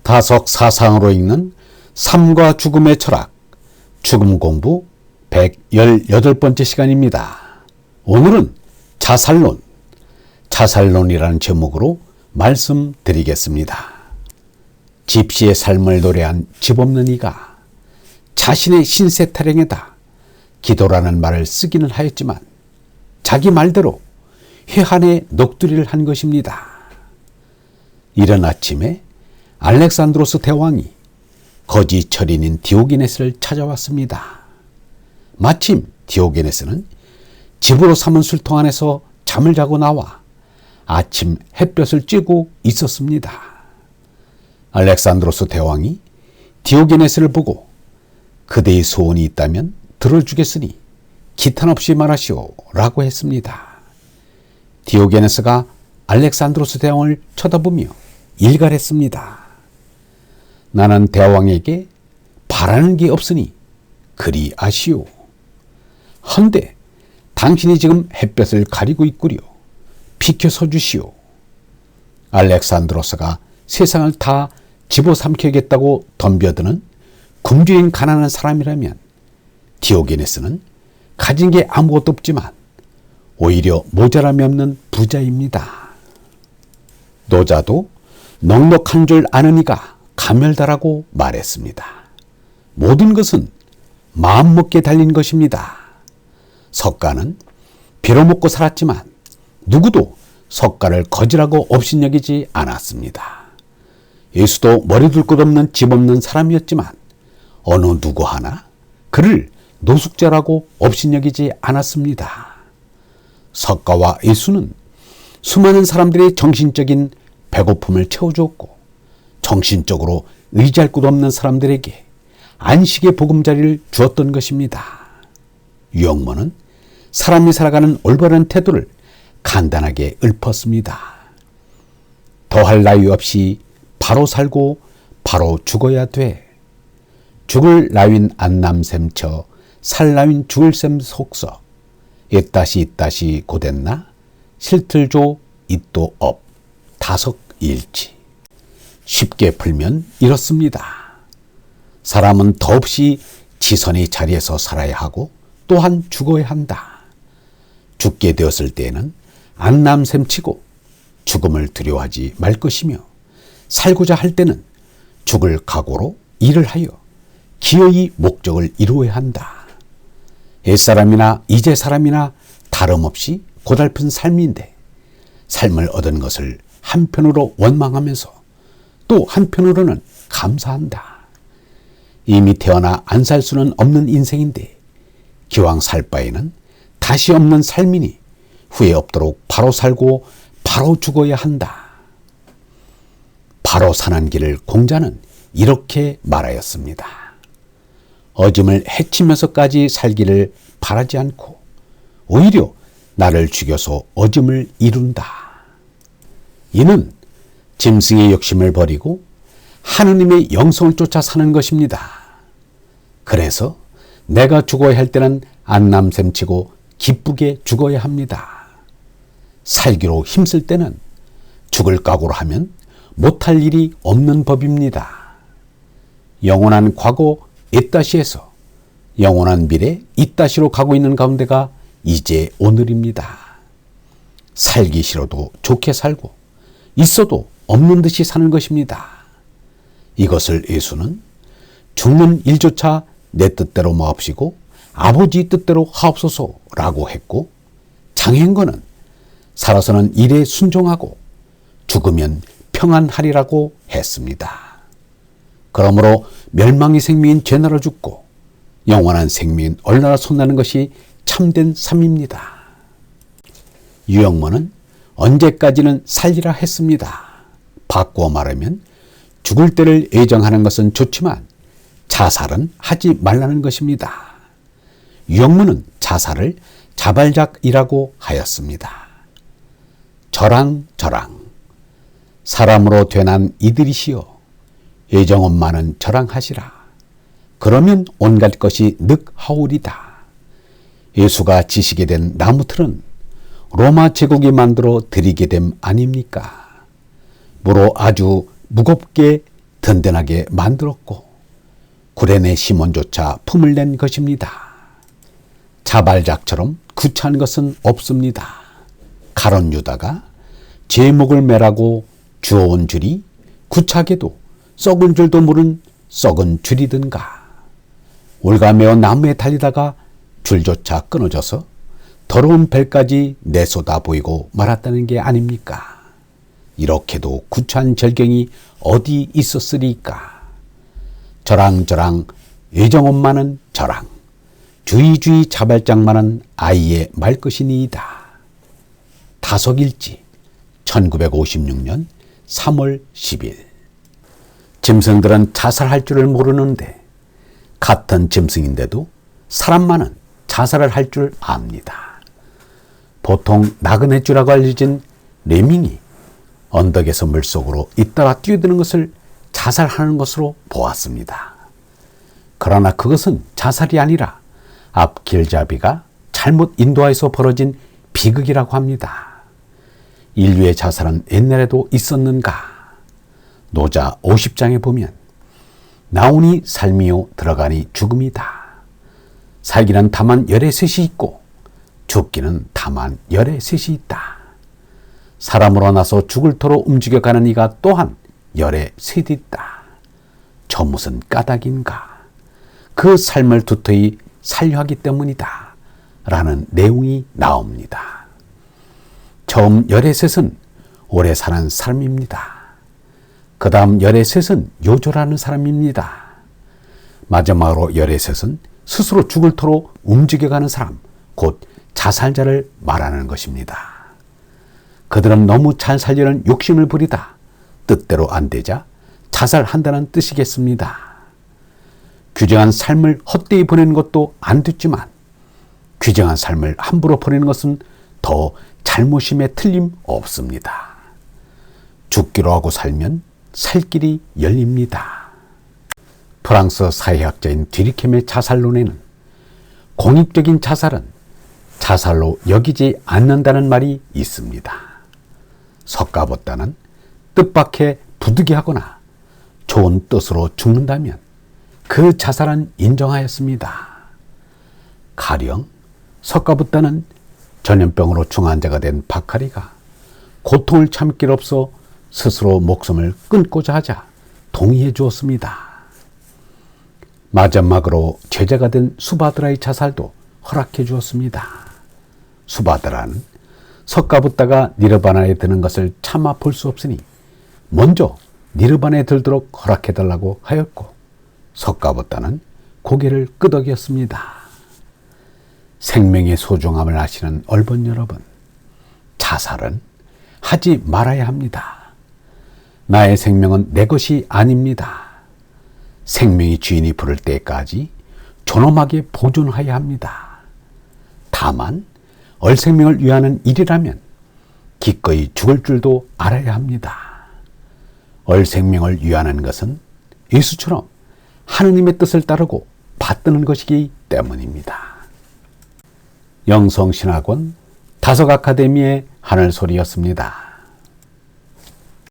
다석 사상으로 읽는 삶과 죽음의 철학, 죽음 공부 118번째 시간입니다. 오늘은 자살론이라는 제목으로 말씀드리겠습니다. 집시의 삶을 노래한 집 없는 이가 자신의 신세 타령에다 기도라는 말을 쓰기는 하였지만 자기 말대로 회한의 넋두리를 한 것입니다. 이른 아침에 알렉산드로스 대왕이 거지 철인인 디오게네스를 찾아왔습니다. 마침 디오게네스는 집으로 삼은 술통 안에서 잠을 자고 나와 아침 햇볕을 쬐고 있었습니다. 알렉산드로스 대왕이 디오게네스를 보고 그대의 소원이 있다면 들어주겠으니 기탄 없이 말하시오 라고 했습니다. 디오게네스가 알렉산드로스 대왕을 쳐다보며 일갈했습니다. 나는 대왕에게 바라는 게 없으니 그리 아시오. 헌데 당신이 지금 햇볕을 가리고 있구려. 비켜서 주시오. 알렉산드로스가 세상을 다 집어삼켜야겠다고 덤벼드는 굶주린 가난한 사람이라면 디오게네스는 가진 게 아무것도 없지만 오히려 모자람이 없는 부자입니다. 노자도 넉넉한 줄 아는 이가 가멸다라고 말했습니다. 모든 것은 마음먹기에 달린 것입니다. 석가는 빌어먹고 살았지만 누구도 석가를 거지라고 업신여기지 않았습니다. 예수도 머리둘 곳 없는 집 없는 사람이었지만 어느 누구 하나 그를 노숙자라고 업신여기지 않았습니다. 석가와 예수는 수많은 사람들의 정신적인 배고픔을 채워주었고 정신적으로 의지할 곳 없는 사람들에게 안식의 보금자리를 주었던 것입니다. 유영모는 사람이 살아가는 올바른 태도를 간단하게 읊었습니다. 더할 나위 없이 바로 살고 바로 죽어야 돼. 죽을 나윈 안남샘처 살 나윈 죽을 셈 속서 이따시 고됐나 실틀조 이또 업 다석 일치. 쉽게 풀면 이렇습니다. 사람은 더없이 지선의 자리에서 살아야 하고 또한 죽어야 한다. 죽게 되었을 때에는 안남샘치고 죽음을 두려워하지 말 것이며 살고자 할 때는 죽을 각오로 일을 하여 기어이 목적을 이루어야 한다. 옛사람이나 이제사람이나 다름없이 고달픈 삶인데 삶을 얻은 것을 한편으로 원망하면서 또 한편으로는 감사한다. 이미 태어나 안 살 수는 없는 인생인데 기왕 살 바에는 다시 없는 삶이니 후회 없도록 바로 살고 바로 죽어야 한다. 바로 사는 길을 공자는 이렇게 말하였습니다. 어짐을 해치면서까지 살기를 바라지 않고 오히려 나를 죽여서 어짐을 이룬다. 이는 짐승의 욕심을 버리고 하느님의 영성을 쫓아 사는 것입니다. 그래서 내가 죽어야 할 때는 안남샘치고 기쁘게 죽어야 합니다. 살기로 힘쓸 때는 죽을 각오로 하면 못할 일이 없는 법입니다. 영원한 과거 이따시에서 영원한 미래 이따시로 가고 있는 가운데가 이제 오늘입니다. 살기 싫어도 좋게 살고 있어도 없는 듯이 사는 것입니다. 이것을 예수는 죽는 일조차 내 뜻대로 마옵시고 아버지 뜻대로 하옵소서라고 했고 장행거는 살아서는 일에 순종하고 죽으면 평안하리라고 했습니다. 그러므로 멸망의 생명인 죄나라 죽고 영원한 생명인 얼나라 손나는 것이 참된 삶입니다. 유영모는 언제까지는 살리라 했습니다. 바꾸어 말하면 죽을 때를 애정하는 것은 좋지만 자살은 하지 말라는 것입니다. 유영모는 자살을 자발작이라고 하였습니다. 저랑 사람으로 되난 이들이시여 애정 엄마는 저랑하시라. 그러면 온갖 것이 늑하오리다. 예수가 지시게 된 나무틀은 로마 제국이 만들어 드리게 됨 아닙니까? 무로 아주 무겁게 든든하게 만들었고 구레네 시몬조차 품을 낸 것입니다. 자발작처럼 구차한 것은 없습니다. 가론 유다가 제목을 매라고 주워온 줄이 구차게도 썩은 줄도 모른 썩은 줄이든가, 올가매어 나무에 달리다가 줄조차 끊어져서 더러운 벨까지 내쏟아 보이고 말았다는 게 아닙니까? 이렇게도 구차한 절경이 어디 있었으리까? 저랑저랑 애정엄마는 저랑, 주의주의 자발장만은 아이의 말것이니이다. 다속일지 1956년 3월 10일. 짐승들은 자살할 줄을 모르는데 같은 짐승인데도 사람만은 자살을 할 줄 압니다. 보통 나그네쥐라고 알려진 레밍이 언덕에서 물속으로 잇따라 뛰어드는 것을 자살하는 것으로 보았습니다. 그러나 그것은 자살이 아니라 앞길잡이가 잘못 인도하여서 벌어진 비극이라고 합니다. 인류의 자살은 옛날에도 있었는가? 노자 50장에 보면 나오니 삶이요 들어가니 죽음이다. 살기는 다만 열의 셋이 있고 죽기는 다만 열의 셋이 있다. 사람으로 나서 죽을 터로 움직여가는 이가 또한 열의 셋이 있다. 저 무슨 까닭인가? 그 삶을 두터이 살려 하기 때문이다. 라는 내용이 나옵니다. 처음 열의 셋은 오래 사는 사람입니다. 그 다음 열의 셋은 요절하는 사람입니다. 마지막으로 열의 셋은 스스로 죽을 터로 움직여가는 사람, 곧 자살자를 말하는 것입니다. 그들은 너무 잘 살려는 욕심을 부리다 뜻대로 안 되자 자살한다는 뜻이겠습니다. 규정한 삶을 헛되이 보내는 것도 안 됐지만 규정한 삶을 함부로 보내는 것은 더 잘못임에 틀림없습니다. 죽기로 하고 살면 살 길이 열립니다. 프랑스 사회학자인 뒤리켐의 자살론에는 공익적인 자살은 자살로 여기지 않는다는 말이 있습니다. 석가보다는 뜻밖에 부득이하거나 좋은 뜻으로 죽는다면 그 자살은 인정하였습니다. 가령 석가보다는 전염병으로 중환자가 된 박하리가 고통을 참을 길 없어 스스로 목숨을 끊고자 하자 동의해 주었습니다. 마지막으로 제자가 된 수바드라의 자살도 허락해 주었습니다. 수바드라는 석가부다가 니르바나에 드는 것을 참아 볼 수 없으니 먼저 니르바나에 들도록 허락해 달라고 하였고, 석가부다는 고개를 끄덕였습니다. 생명의 소중함을 아시는 얼본 여러분, 자살은 하지 말아야 합니다. 나의 생명은 내 것이 아닙니다. 생명의 주인이 부를 때까지 존엄하게 보존해야 합니다. 다만 얼생명을 위하는 일이라면 기꺼이 죽을 줄도 알아야 합니다. 얼생명을 위하는 것은 예수처럼 하느님의 뜻을 따르고 받드는 것이기 때문입니다. 영성신학원 다석아카데미의 하늘소리였습니다.